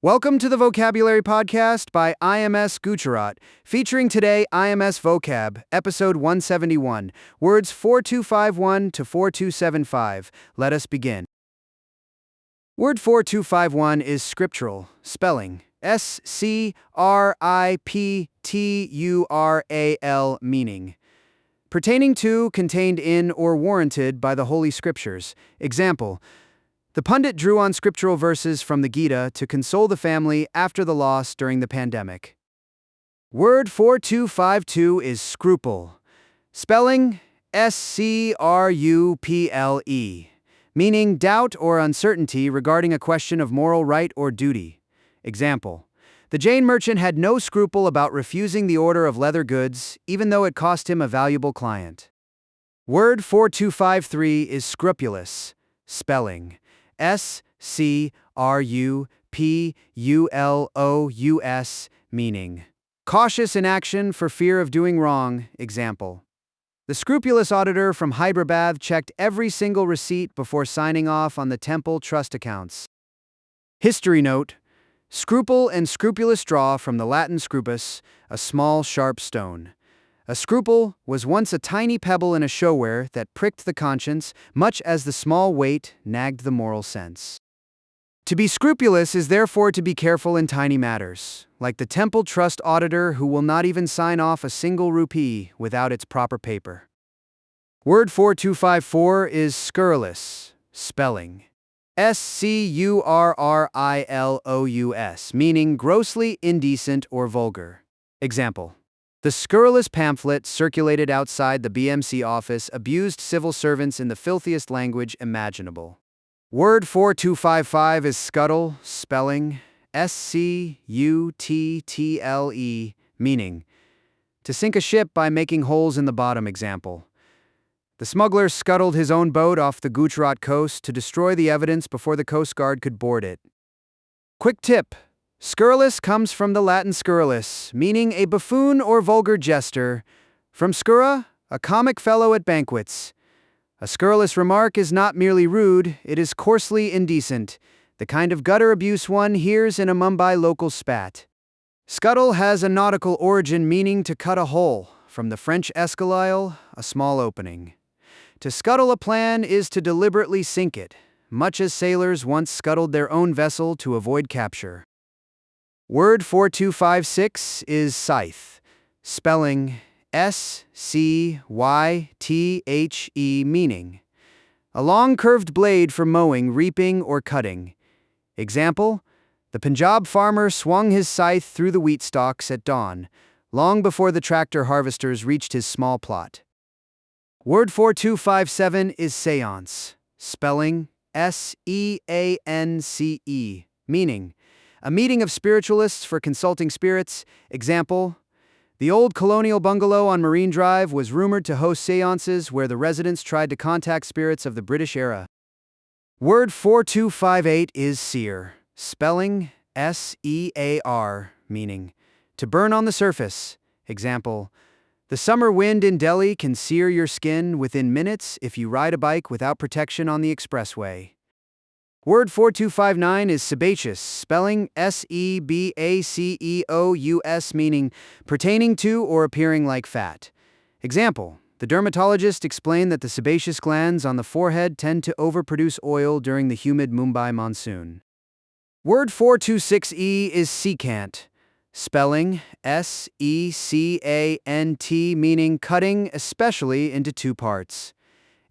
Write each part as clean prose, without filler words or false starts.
Welcome to the Vocabulary Podcast by IMS Gujarat, featuring today IMS Vocab, episode 171, words 4251 to 4275. Let us begin. Word 4251 is scriptural, spelling Scriptural, meaning pertaining to, contained in, or warranted by the Holy Scriptures. Example: the pundit drew on scriptural verses from the Gita to console the family after the loss during the pandemic. Word 4252 is scruple, spelling Scruple, meaning doubt or uncertainty regarding a question of moral right or duty. Example: the Jain merchant had no scruple about refusing the order of leather goods, even though it cost him a valuable client. Word 4253 is scrupulous, spelling Scrupulous, meaning cautious in action for fear of doing wrong. Example: the scrupulous auditor from Hyderabad checked every single receipt before signing off on the temple trust accounts. History note: scruple and scrupulous draw from the Latin scrupus, a small sharp stone. A scruple was once a tiny pebble in a showware that pricked the conscience, much as the small weight nagged the moral sense. To be scrupulous is therefore to be careful in tiny matters, like the temple trust auditor who will not even sign off a single rupee without its proper paper. Word 4254 is scurrilous, spelling Scurrilous, meaning grossly indecent or vulgar. Example: the scurrilous pamphlet circulated outside the BMC office abused civil servants in the filthiest language imaginable. Word 4255 is scuttle, spelling Scuttle, meaning to sink a ship by making holes in the bottom. Example: the smuggler scuttled his own boat off the Gujarat coast to destroy the evidence before the Coast Guard could board it. Quick tip: scurrilous comes from the Latin scurrilus, meaning a buffoon or vulgar jester. From scurra, a comic fellow at banquets. A scurrilous remark is not merely rude, it is coarsely indecent, the kind of gutter abuse one hears in a Mumbai local spat. Scuttle has a nautical origin meaning to cut a hole, from the French escalier, a small opening. To scuttle a plan is to deliberately sink it, much as sailors once scuttled their own vessel to avoid capture. Word 4256 is scythe, spelling Scythe, meaning a long curved blade for mowing, reaping, or cutting. Example: the Punjab farmer swung his scythe through the wheat stalks at dawn, long before the tractor harvesters reached his small plot. Word 4257 is seance, spelling Seance, meaning a meeting of spiritualists for consulting spirits. Example: the old colonial bungalow on Marine Drive was rumored to host seances where the residents tried to contact spirits of the British era. Word 4258 is sear, spelling Sear, meaning to burn on the surface. Example: the summer wind in Delhi can sear your skin within minutes if you ride a bike without protection on the expressway. Word 4259 is sebaceous, spelling Sebaceous, meaning pertaining to or appearing like fat. Example: the dermatologist explained that the sebaceous glands on the forehead tend to overproduce oil during the humid Mumbai monsoon. Word 426 is secant, spelling Secant, meaning cutting, especially into two parts.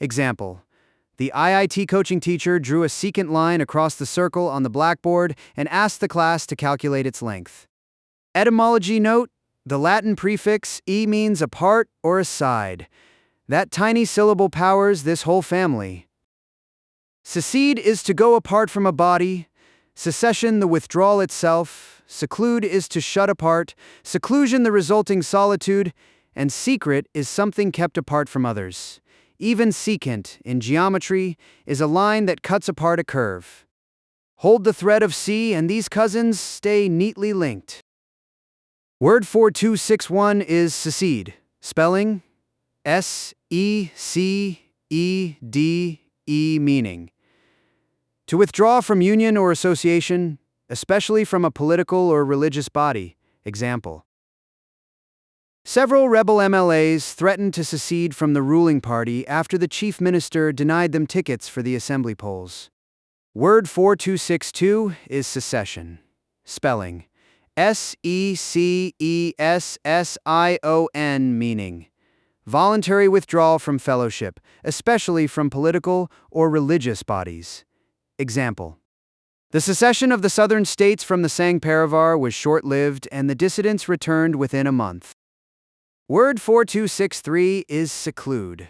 Example: the IIT coaching teacher drew a secant line across the circle on the blackboard and asked the class to calculate its length. Etymology note: the Latin prefix e means a part or a side. That tiny syllable powers this whole family. Secede is to go apart from a body, secession the withdrawal itself, seclude is to shut apart, seclusion the resulting solitude, and secret is something kept apart from others. Even secant, in geometry, is a line that cuts apart a curve. Hold the thread of C and these cousins stay neatly linked. Word 4261 is secede, spelling Secede, meaning to withdraw from union or association. especially from a political or religious body. Example. Several rebel MLAs threatened to secede from the ruling party after the chief minister denied them tickets for the assembly polls. Word 4262 is secession. Spelling: Secession, meaning voluntary withdrawal from fellowship, especially from political or religious bodies. Example. The secession of the southern states from the Sangh Parivar was short-lived and the dissidents returned within a month. Word 4263 is seclude.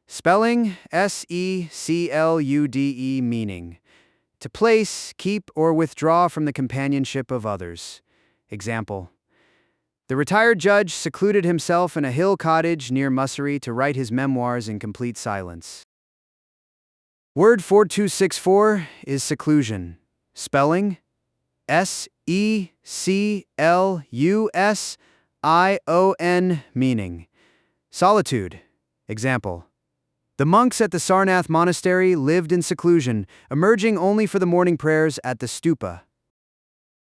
Spelling: Seclude, meaning to place, keep, or withdraw from the companionship of others. Example. The retired judge secluded himself in a hill cottage near Mussoorie to write his memoirs in complete silence. Word 4264 is seclusion. Spelling: Seclusion, meaning solitude. Example. The monks at the Sarnath monastery lived in seclusion, emerging only for the morning prayers at the stupa.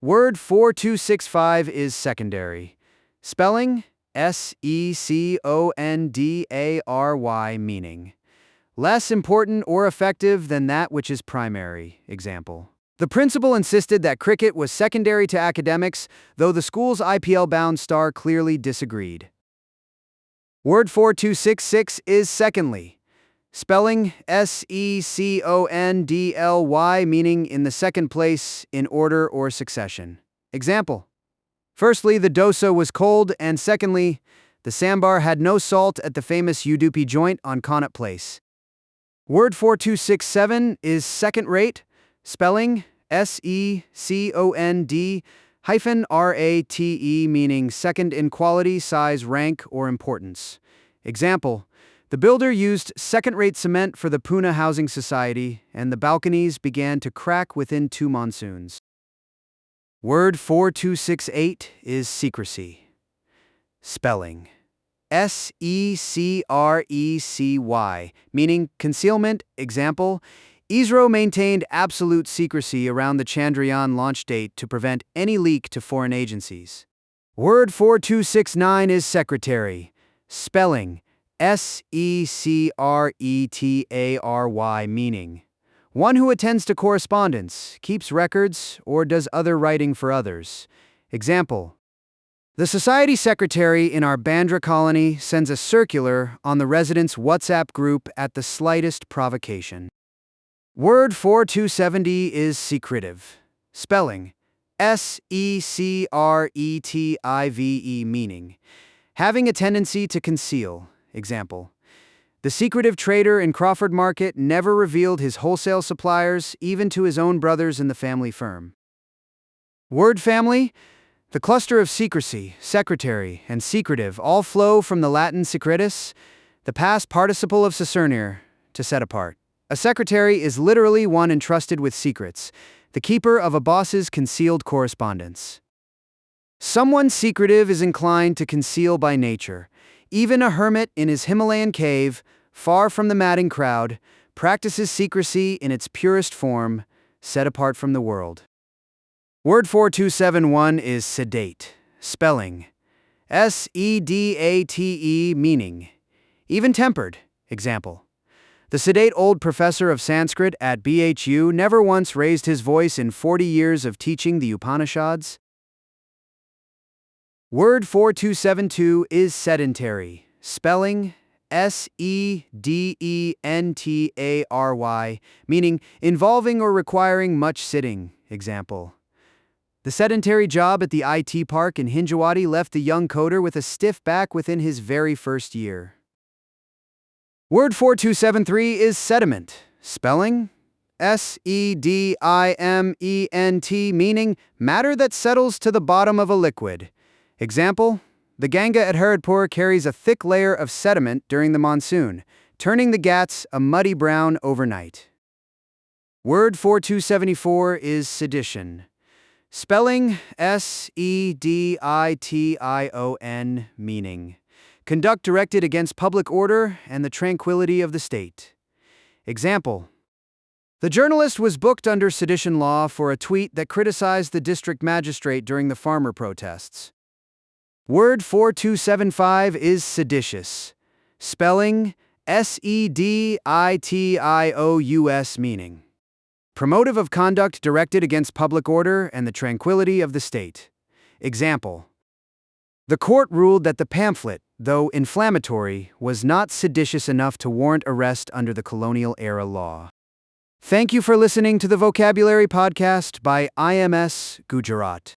Word 4265 is secondary. Spelling: Secondary, meaning less important or effective than that which is primary. Example. The principal insisted that cricket was secondary to academics, though the school's IPL-bound star clearly disagreed. Word 4266 is secondly. Spelling: Secondly, meaning in the second place, in order or succession. Example. Firstly, the dosa was cold, and secondly, the sambar had no salt at the famous Udupi joint on Connaught Place. Word 4267 is second-rate. Spelling: Second-rate, meaning second in quality, size, rank, or importance. Example. The builder used second-rate cement for the Pune Housing Society, and the balconies began to crack within 2 monsoons. Word 4268 is secrecy. Spelling: Secrecy, meaning concealment. Example. ISRO maintained absolute secrecy around the Chandrayaan launch date to prevent any leak to foreign agencies. Word 4269 is secretary. Spelling: Secretary, meaning one who attends to correspondence, keeps records, or does other writing for others. Example. The society secretary in our Bandra colony sends a circular on the residents' WhatsApp group at the slightest provocation. Word 4270 is secretive. Spelling: Secretive, meaning having a tendency to conceal. Example. The secretive trader in Crawford Market never revealed his wholesale suppliers, even to his own brothers in the family firm. Word family. The cluster of secrecy, secretary, and secretive all flow from the Latin secretus, the past participle of secernere, to set apart. A secretary is literally one entrusted with secrets, the keeper of a boss's concealed correspondence. Someone secretive is inclined to conceal by nature. Even a hermit in his Himalayan cave, far from the madding crowd, practices secrecy in its purest form, set apart from the world. Word 4271 is sedate. Spelling: Sedate, meaning even-tempered. Example. The sedate old professor of Sanskrit at BHU never once raised his voice in 40 years of teaching the Upanishads. Word 4272 is sedentary. Spelling: Sedentary, meaning involving or requiring much sitting. Example. The sedentary job at the IT park in Hinjawadi left the young coder with a stiff back within his very first year. Word 4273 is sediment. Spelling: Sediment, meaning matter that settles to the bottom of a liquid. Example. The Ganga at Haridpur carries a thick layer of sediment during the monsoon, turning the Ghats a muddy brown overnight. Word 4274 is sedition. Spelling: Sedition, meaning conduct directed against public order and the tranquility of the state. Example. The journalist was booked under sedition law for a tweet that criticized the district magistrate during the farmer protests. Word 4275 is seditious. Spelling Seditious, meaning promotive of conduct directed against public order and the tranquility of the state. Example: the court ruled that the pamphlet, though inflammatory, was not seditious enough to warrant arrest under the colonial-era law. Thank you for listening to the Vocabulary Podcast by IMS Gujarat.